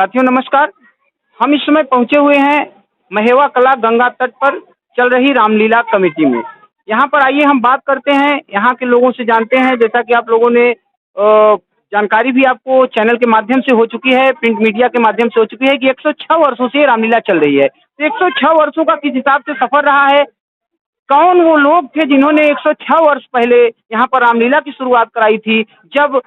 साथियों नमस्कार। हम इस समय पहुंचे हुए हैं महेवा कला गंगा तट पर चल रही रामलीला कमेटी में। यहाँ पर आइए हम बात करते हैं, यहाँ के लोगों से जानते हैं। जैसा कि आप लोगों ने जानकारी भी आपको चैनल के माध्यम से हो चुकी है, प्रिंट मीडिया के माध्यम से हो चुकी है कि 106 वर्षों से रामलीला चल रही है। तो 106 वर्षों का किस हिसाब से सफर रहा है, कौन वो लोग थे जिन्होंने 106 वर्ष पहले यहाँ पर रामलीला की शुरुआत कराई थी, जब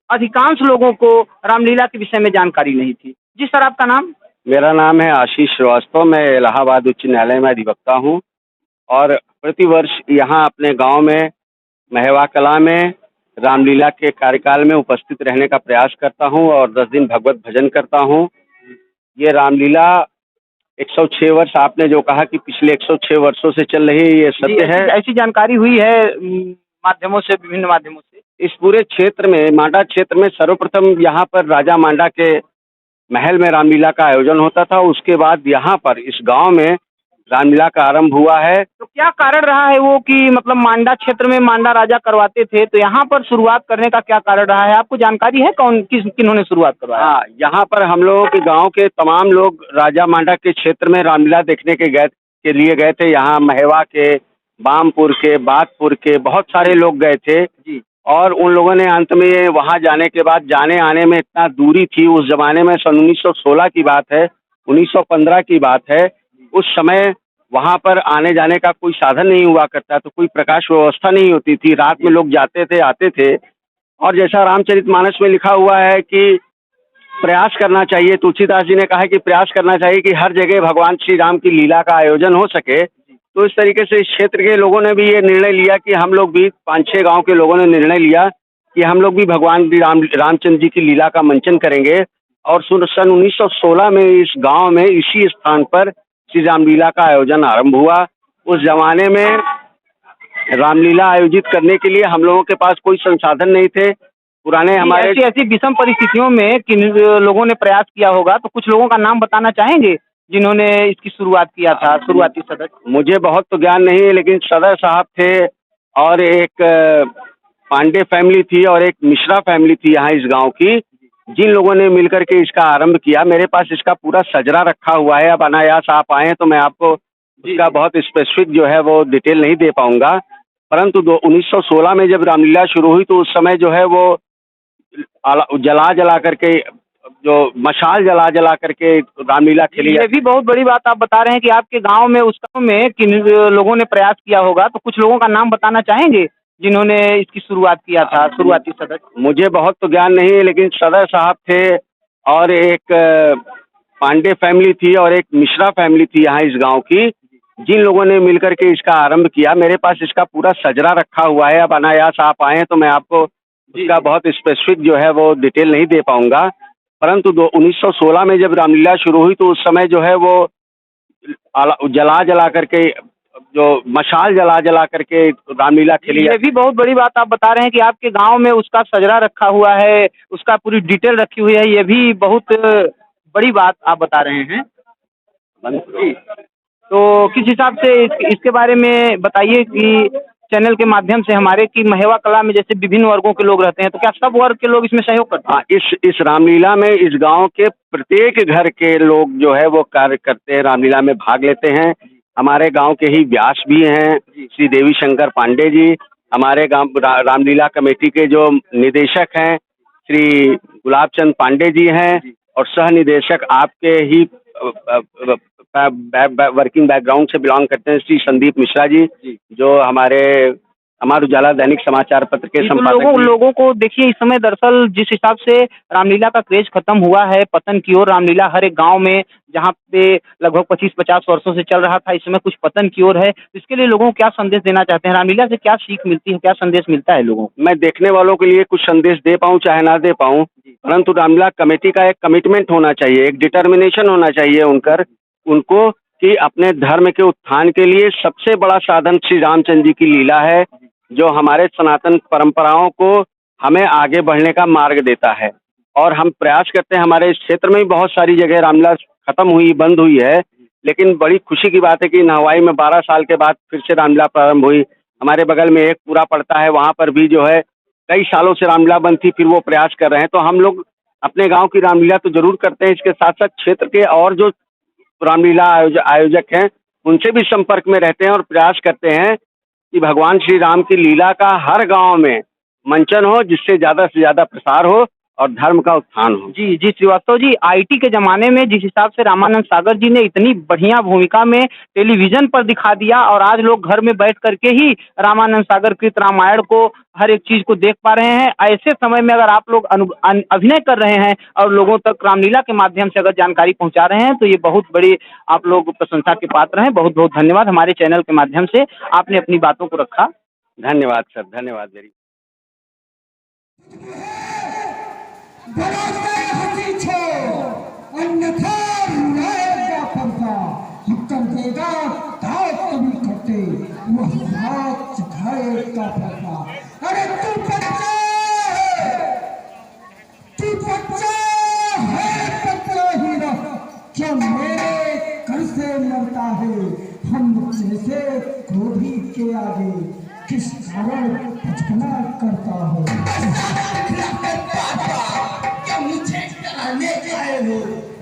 अधिकांश लोगों को रामलीला के विषय में जानकारी नहीं थी। जी सर, आपका नाम? मेरा नाम है आशीष श्रीवास्तव। मैं इलाहाबाद उच्च न्यायालय में अधिवक्ता हूँ और प्रतिवर्ष यहाँ अपने गांव में महेवा कला में रामलीला के कार्यकाल में उपस्थित रहने का प्रयास करता हूँ और 10 दिन भगवत भजन करता हूँ। ये रामलीला 106 वर्ष, आपने जो कहा कि पिछले 106 वर्षों से चल रही है, ये सत्य है। ऐसी जानकारी हुई है माध्यमों से, विभिन्न माध्यमों से। इस पूरे क्षेत्र में, मांडा क्षेत्र में सर्वप्रथम यहाँ पर राजा मांडा के महल में रामलीला का आयोजन होता था। उसके बाद यहाँ पर इस गांव में रामलीला का आरंभ हुआ है। तो क्या कारण रहा है वो कि मतलब मांडा क्षेत्र में मांडा राजा करवाते थे, तो यहाँ पर शुरुआत करने का क्या कारण रहा है? आपको जानकारी है कौन किन्होंने शुरुआत करवाया? हाँ, यहाँ पर हम लोगों के गांव के तमाम लोग राजा मांडा के क्षेत्र में रामलीला देखने के लिए गए थे। यहाँ महेवा के, बामपुर के, बागपुर के बहुत सारे लोग गए थे जी। और उन लोगों ने अंत में वहाँ जाने के बाद, जाने आने में इतना दूरी थी उस जमाने में, सन 1916 की बात है, 1915 की बात है। उस समय वहाँ पर आने जाने का कोई साधन नहीं हुआ करता, तो कोई प्रकाश व्यवस्था नहीं होती थी। रात में लोग जाते थे, आते थे। और जैसा रामचरितमानस में लिखा हुआ है कि प्रयास करना चाहिए, तुलसीदास जी ने कहा है कि प्रयास करना चाहिए कि हर जगह भगवान श्री राम की लीला का आयोजन हो सके। तो इस तरीके से इस क्षेत्र के लोगों ने भी ये निर्णय लिया कि हम लोग भी 5-6 गांव के लोगों ने निर्णय लिया कि हम लोग भी भगवान रामचंद्र जी की लीला का मंचन करेंगे। और सन 1916 में इस गांव में इसी स्थान पर श्री रामलीला का आयोजन आरंभ हुआ। उस जमाने में रामलीला आयोजित करने के लिए हम लोगों के पास कोई संसाधन नहीं थे। पुराने हमारे ऐसी विषम परिस्थितियों में किन लोगों ने प्रयास किया होगा, तो कुछ लोगों का नाम बताना चाहेंगे जिन्होंने इसकी शुरुआत किया था, शुरुआती सदस्य? मुझे बहुत तो ज्ञान नहीं है, लेकिन सदर साहब थे और एक पांडे फैमिली थी और एक मिश्रा फैमिली थी यहाँ इस गांव की, जिन लोगों ने मिलकर के इसका आरंभ किया। मेरे पास इसका पूरा सजरा रखा हुआ है। अब अनायास आप आए तो मैं आपको इसका बहुत स्पेसिफिक जो है वो डिटेल नहीं दे पाऊंगा, परंतु 1916 में जब रामलीला शुरू हुई तो उस समय जो है वो जला करके, जो मशाल जला करके रामलीला खेली। ये भी बहुत बड़ी बात आप बता रहे हैं कि आपके गांव में, उस गांव में किन लोगों ने प्रयास किया होगा, तो कुछ लोगों का नाम बताना चाहेंगे जिन्होंने इसकी शुरुआत किया था, शुरुआती सदस्य? मुझे बहुत तो ज्ञान नहीं है, लेकिन सदर साहब थे और एक पांडे फैमिली थी और एक मिश्रा फैमिली थी यहाँ इस गांव की, जिन लोगों ने मिलकर के इसका आरंभ किया। मेरे पास इसका पूरा सजरा रखा हुआ है। अब अनायास आप आए तो मैं आपको इसका बहुत स्पेसिफिक जो है वो डिटेल नहीं दे पाऊंगा, परंतु 1916 में जब रामलीला शुरू हुई तो उस समय जो है वो जला करके, जो मशाल जला करके रामलीला खेली। ये भी बहुत बड़ी बात आप बता रहे हैं कि आपके गांव में उसका सजरा रखा हुआ है, उसका पूरी डिटेल रखी हुई है। ये भी बहुत बड़ी बात आप बता रहे हैं जी। तो किस हिसाब से इसके बारे में बताइए कि चैनल के माध्यम से हमारे की महेवा कला में जैसे विभिन्न वर्गों के लोग रहते हैं, तो क्या सब वर्ग के लोग इसमें सहयोग करते हैं? हाँ, इस रामलीला में इस गांव के प्रत्येक घर के लोग जो है वो कार्य करते हैं, रामलीला में भाग लेते हैं। हमारे गांव के ही व्यास भी हैं, श्री देवी शंकर पांडे जी। हमारे गांव रामलीला कमेटी के जो निदेशक हैं श्री गुलाब चंद पांडे जी हैं और सह निदेशक आपके ही वर्किंग बैकग्राउंड से बिलोंग करते हैं श्री संदीप मिश्रा जी, जो हमारे अमर उजाला दैनिक समाचार पत्र के संपादक। लोगों को देखिए, इस समय दरअसल जिस हिसाब से रामलीला का क्रेज खत्म हुआ है, पतन की ओर रामलीला हर एक गांव में, जहां पे लगभग 25-50 वर्षों से चल रहा था, इस समय कुछ पतन की ओर है। इसके लिए लोगों को क्या संदेश देना चाहते हैं? रामलीला से क्या सीख मिलती है, क्या संदेश मिलता है लोगों को? मैं देखने वालों के लिए कुछ संदेश दे पाऊँ चाहे ना दे पाऊँ, परंतु रामलीला कमेटी का एक कमिटमेंट होना चाहिए, एक डिटर्मिनेशन होना चाहिए उनको कि अपने धर्म के उत्थान के लिए सबसे बड़ा साधन श्री रामचंद्र जी की लीला है, जो हमारे सनातन परंपराओं को हमें आगे बढ़ने का मार्ग देता है। और हम प्रयास करते हैं, हमारे इस क्षेत्र में भी बहुत सारी जगह रामलीला खत्म हुई, बंद हुई है, लेकिन बड़ी खुशी की बात है कि नहवाई में 12 साल के बाद फिर से रामलीला प्रारंभ हुई। हमारे बगल में एक पूरा पड़ता है, वहाँ पर भी जो है कई सालों से रामलीला बंद थी, फिर वो प्रयास कर रहे हैं। तो हम लोग अपने गांव की रामलीला तो जरूर करते हैं, इसके साथ साथ क्षेत्र के और जो रामलीला आयोजक हैं उनसे भी संपर्क में रहते हैं और प्रयास करते हैं कि भगवान श्री राम की लीला का हर गांव में मंचन हो, जिससे ज्यादा से ज्यादा प्रसार हो और धर्म का उत्थान हो। जी जी श्रीवास्तव जी, आईटी के जमाने में जिस हिसाब से रामानंद सागर जी ने इतनी बढ़िया भूमिका में टेलीविजन पर दिखा दिया, और आज लोग घर में बैठ करके ही रामानंद सागर कृत रामायण को हर एक चीज को देख पा रहे हैं। ऐसे समय में अगर आप लोग अभिनय कर रहे हैं और लोगों तक रामलीला के माध्यम से अगर जानकारी पहुंचा रहे हैं, तो ये बहुत बड़ी आप लोग प्रशंसा के पात्र हैं। बहुत बहुत धन्यवाद, हमारे चैनल के माध्यम से आपने अपनी बातों को रखा। धन्यवाद सर, धन्यवाद मेरी। अन्यथा रहेगा पर्दा, हम कर देगा दाव कभी करते, वह हाथ सिखाएगा पर्दा। अरे तू बच्चा है बच्चा ही रह, क्या मेरे घर से मरता है, हम जैसे क्रोधी के आगे किस कारण बचपना करता है। मुझे कराने आए हो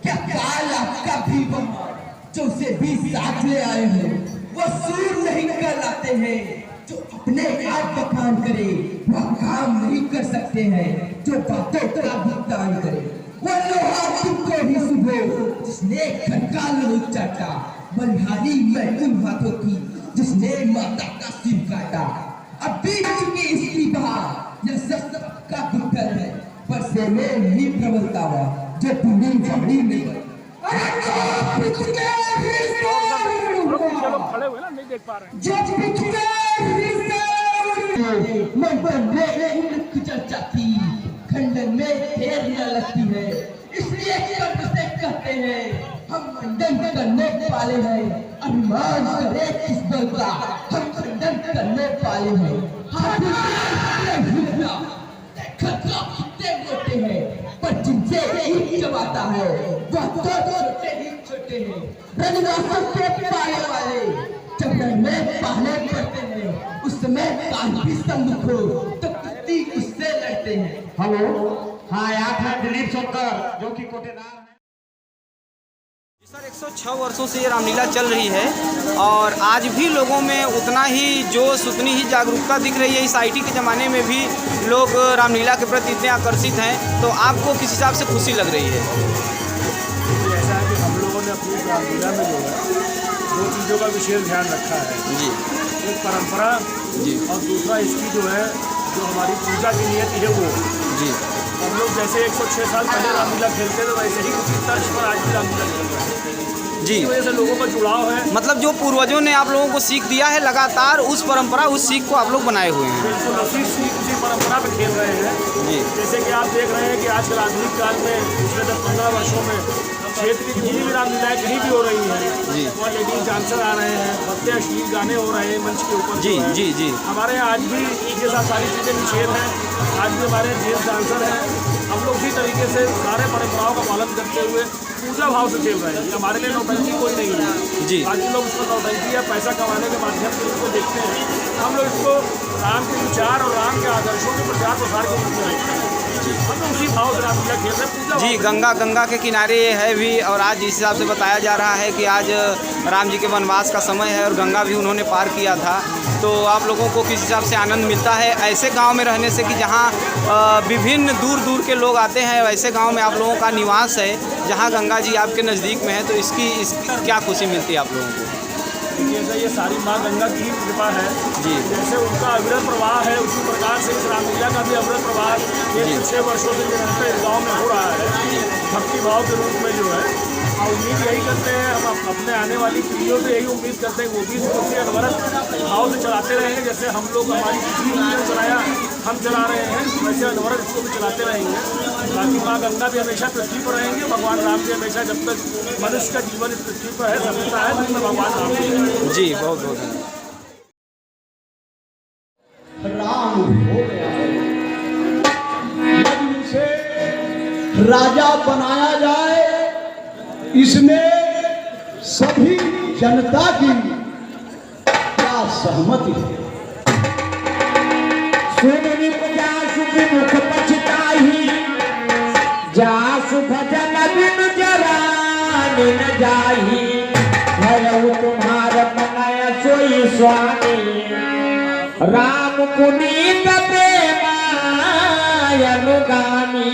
क्या? काल आपका भी जो से भी साथ ले आए हो, वो सूर नहीं कहलाते हैं। जो अपने आप बखान करे वह काम नहीं कर सकते हैं, जो बातों का भुगतान करे वो लोहा तुमको ही सुबह जिसने खटका लोहा चाटा, बलिहारी में उन हाथों की जिसने माता का सिर काटा। अब बीत चुकी इसकी बहार, यह सब का दुखर है, पर से में नहीं प्रबलता हुआ जो पूरी बड़ी में जाती खंडन में देर न लगती है, इसलिए से कहते हैं हम खंडन करने वाले हैं। अभिमान करे किस बल का, हम खंडन करने वाले हैं। होते हैं पर जिनसे ईद जमाता है वह तो छोटे ही छोटे हैं। रनवासों से पाले वाले जब रण में पहले पड़ते हैं, उस समय काल भी सम्मुख हो तो कितनी उससे लड़ते हैं। हेलो, हाँ यार था दिलीप शंकर जो कि कोटेदार है। सर 106 वर्षों से ये रामलीला चल रही है और आज भी लोगों में उतना ही जोश, उतनी ही जागरूकता दिख रही है। इस आईटी के ज़माने में भी लोग रामलीला के प्रति इतने आकर्षित हैं, तो आपको किस हिसाब से खुशी लग रही है? ऐसा है कि हम लोगों ने अपनी रामलीला में जो है दो चीज़ों का विशेष ध्यान रखा है जी। एक परंपरा जी। और दूसरा इसकी जो है जो हमारी पूजा की नियति है वो जी। हम लोग जैसे 106 साल पहले रामलीला खेलते थे वैसे ही उसी तर्ज पर आज भी रामलीला खेल रहे हैं। जी, इस वजह से लोगों का जुड़ाव है। मतलब जो पूर्वजों ने आप लोगों को सीख दिया है, लगातार उस परंपरा, उस सीख को आप लोग बनाए हुए हैं। बिल्कुल उसी परंपरा पे खेल रहे हैं जी। जैसे कि आप देख रहे हैं कि आजकल आधुनिक काल में पिछले 10-15 वर्षों में क्षेत्र की जितनी भी रामलीलाएं कहीं भी हो रही हैं जी। और लेडीज डांसर आ रहे हैं, भक्ति अश्लील गाने हो रहे हैं मंच के ऊपर। जी जी जी। हमारे यहाँ आज भी ये साथ सारी चीज़ें निषेध हैं। आज भी हमारे जेंट्स डांसर हैं, हम लोग इसी तरीके से सारे परंपराओं का पालन करते हुए पूजा भाव से खेल रहे हैं। हमारे लिए नौटंकी कोई नहीं है जी। आज लोग इसको नौटंकी या पैसा कमाने के माध्यम से इसको देखते हैं। हम लोग इसको राम के विचार और राम के आदर्शों के प्रचार प्रसार के रूप में देखते हैं। हम लोग उसी भाव से रामलीला खेल रहे हैं। पूजा जी, गंगा के किनारे ये है भी, और आज इस हिसाब से बताया जा रहा है कि आज राम जी के वनवास का समय है और गंगा भी उन्होंने पार किया था। तो आप लोगों को किस हिसाब से आनंद मिलता है ऐसे गांव में रहने से कि जहां विभिन्न दूर दूर के लोग आते हैं? वैसे गांव में आप लोगों का निवास है जहां गंगा जी आपके नज़दीक में है, तो इसकी क्या खुशी मिलती है आप लोगों को? जैसे ये सारी माँ गंगा की कृपा है जी। जैसे उनका अविरत प्रवाह है उसी प्रकार से इस रामलीला का भी अविरत प्रवाह ये 6 वर्षों से निरंतर इस गाँव में हो रहा है भक्ति भाव के रूप में जो है। और उम्मीद यही करते हैं हम अपने आने वाली पीढ़ियों से यही उम्मीद करते हैं वो भी इसको अनवरत भाव से चलाते रहेंगे। जैसे हम लोग हमारी पिछली पीढ़ी ने चलाया, हम चला रहे हैं, वैसे अनवरत इसको भी चलाते रहेंगे। बाकी माँ गंगा भी हमेशा पृथ्वी पर रहेंगे, भगवान राम भी हमेशा जब तक मनुष्य का जीवन इस पृथ्वी पर है सभ्यता है तब तक भगवान राम भी। जी, बहुत बहुत धन्यवाद। राम हो गया से राजा बनाया जाए, इसमें सभी जनता की क्या सहमति है? सुन मुख पछताही व्यास भजन बिन जरान न जाही, भरऊ तुम्हार मनय सोई स्वामी। राम पुनीत प्रेमाय अनुगामी।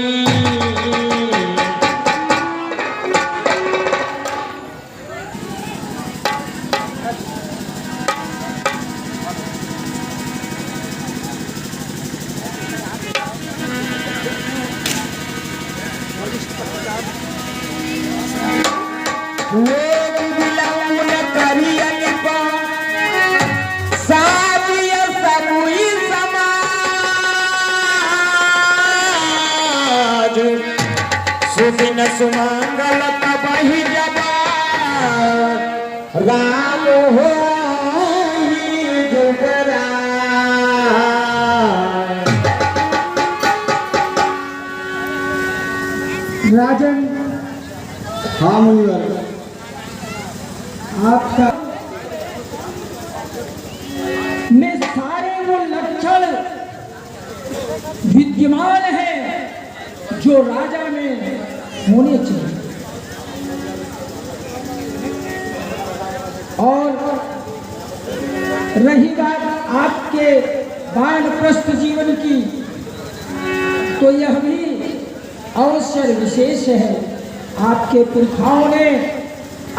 लोग विलंब करियन साविय समुई समाज। सुदिन सुमंगल तबहि जबा, राम होई जुगराय। राजन आपका में सारे वो लक्षण विद्यमान हैं जो राजा में होने चाहिए। और रही बात आपके वानप्रस्थ जीवन की, तो यह भी अवसर विशेष है। आपके पुरखाओं ने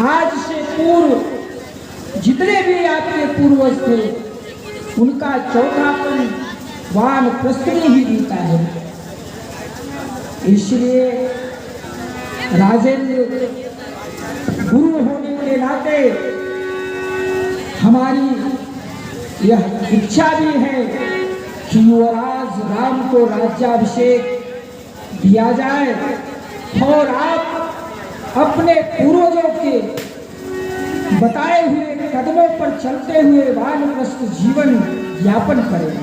आज से पूर्व जितने भी आपके पूर्वज थे, उनका चौथापन वानप्रस्थ में ही बीता है। इसलिए राजेंद्र गुरु होने के नाते हमारी यह इच्छा भी है कि युवराज राम को राज्याभिषेक दिया जाए और आप अपने पूर्वजों के बताए हुए कदमों पर चलते हुए वानप्रस्थ जीवन यापन करें।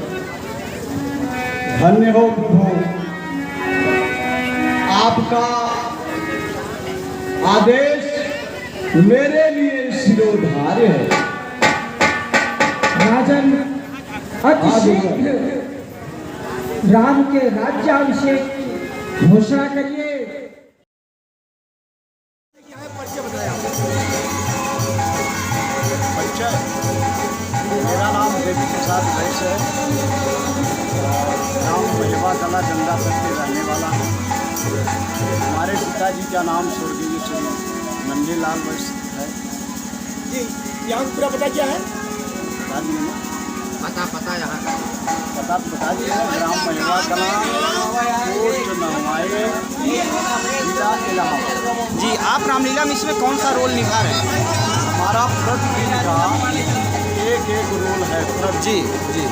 धन्य हो प्रभु, आपका आदेश मेरे लिए शिरोधार्य है। राजन अतिशीघ्र राम के राज्याभिषेक घोषणा करिए। मेरा नाम देवी प्रसाद वैश्य है। गाँव महिवा कला गंगा तट के रहने वाला हूँ। हमारे पिताजी का नाम स्वर्गीय श्री नंदीलाल वैश्य है। जी, यहाँ पूरा पता क्या है? बता दिए ना? पता यहाँ का पता तो बता दिए ना। ग्राम महिवा कला, पोस्ट नहवाई, जिला इलाहाबाद। जी, आप रामलीला में इसमें कौन सा रोल निभा रहे हैं? हमारा प्रतिदिन का एक रोल है। जी जी।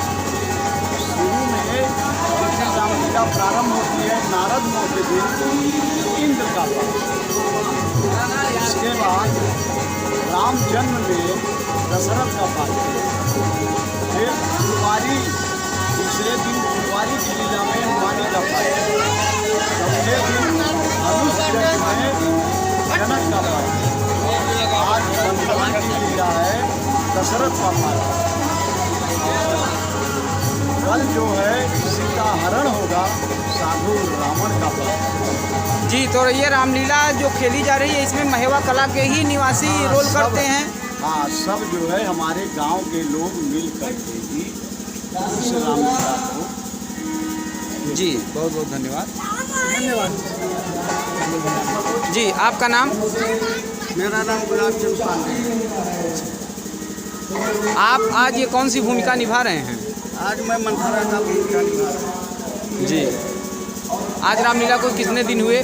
शुरू में जिससे रामलीला प्रारंभ होती है नारद मोह के दिन इंद्र का पाठ। इसके बाद राम जन्म में दशरथ का पाठ। फिर फुलवारी, दूसरे दिन फुलवारी की लीला में हनुमान का पाठ। चौथे दिन धनुष यज्ञ में जनक का पाठ। आज बंधुवन की लीला है दशरथ का पाठ। कल जो है सीता हरण होगा साधु रावण का पाठ। जी, तो ये रामलीला जो खेली जा रही है इसमें महेवा कला के ही निवासी रोल करते हैं। हाँ, सब जो है हमारे गांव के लोग मिल करके ही इस रामलीला को। जी, बहुत बहुत धन्यवाद। धन्यवाद जी। आपका नाम? मेरा नाम गुलाब चंद पांडे। आप आज ये कौन सी भूमिका निभा रहे हैं? आज मैं मंथरा का भूमिका निभा रहा हूँ। जी। आज रामलीला को कितने दिन हुए?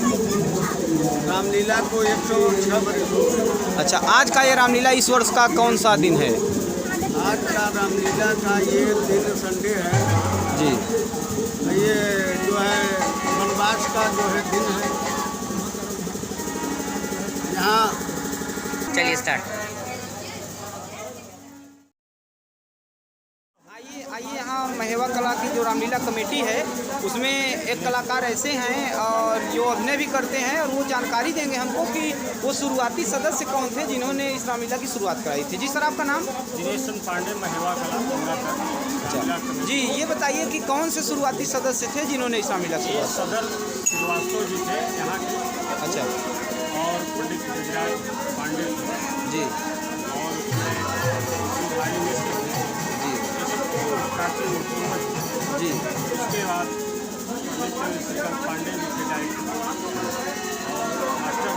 रामलीला को 106 वर्ष हुए। अच्छा, आज का ये रामलीला इस वर्ष का कौन सा दिन है? आज का रामलीला का ये दिन संडे है। जी। ये जो है वनवास का जो है दिन है। यहाँ चलिए स्टार्ट। आइए यहाँ महेवा कला की जो रामलीला कमेटी है उसमें एक कलाकार ऐसे हैं और जो अभिनय भी करते हैं और वो जानकारी देंगे हमको कि वो शुरुआती सदस्य कौन थे जिन्होंने इस रामलीला की शुरुआत कराई थी। जी सर, आपका नाम? दिनेश चंद पांडे, महेवा कला गंगा तट। रामलीला कमेटी। जी, ये बताइए कि कौन से शुरुआती सदस्य थे जिन्होंने इस रामलीला ये शुरुआत? सदर श्रीवास्तव जी थे यहाँ के, अच्छा और पंडित गिरिराज पांडे जी और उसमें भाई मिश्र थे। जी ये सब प्राचीन मूर्तियों जी उसके बाद पंडित श्रीकांत पांडे जी थे डायरेक्टर, और मास्टर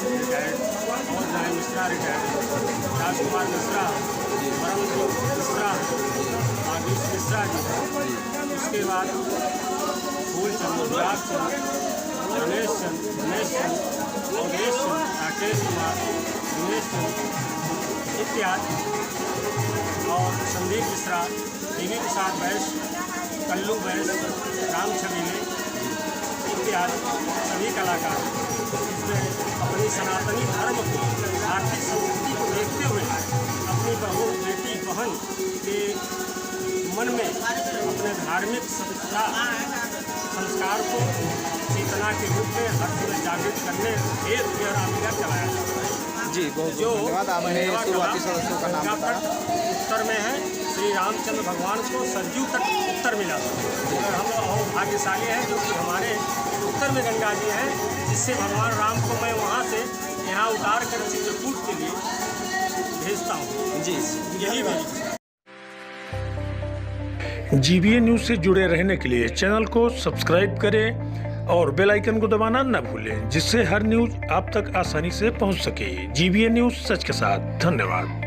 रिटायर्ड, और जय मिश्रा रिटायर्ड, राजकुमार मिश्रा, परमदेव मिश्रा, आगीश मिश्रा जी। उसके बाद फूलचंद, गुलाब चंद, रमेश चंद, उमेश चंद, अवधेश चंद, राकेश कुमार, दिनेश चंद इत्यादि, और संदीप मिश्रा, देवी प्रसाद वैश्य, कल्लू वैश्य, राम छबीले इत्यादि सभी कलाकार इसमें अपनी सनातनी धर्म को, भारतीय संस्कृति को देखते हुए अपनी बहू, बेटी, बहन के मन में अपने धार्मिक संस्कार को चेतना के रूप में हर समय जागृत करने हेतु यह रामलीला चलाया जाता है। जी, बहुत जो धन्यवाद। आपने शुरुआती सदस्यों का नाम बताया। उत्तर में है श्री रामचंद्र भगवान को सरयू तट उत्तर मिला था, और हम लोग भाग्यशाली हैं जो कि हमारे उत्तर में गंगा जी हैं, जिससे भगवान राम को मैं वहाँ से यहाँ उतार कर चित्रकूट के लिए भेजता हूँ। जी यही मेरी GBA न्यूज़ से जुड़े रहने के लिए चैनल को सब्सक्राइब करें और बेल आइकन को दबाना न भूलें, जिससे हर न्यूज़ आप तक आसानी से पहुंच सके। GBA न्यूज़, सच के साथ। धन्यवाद।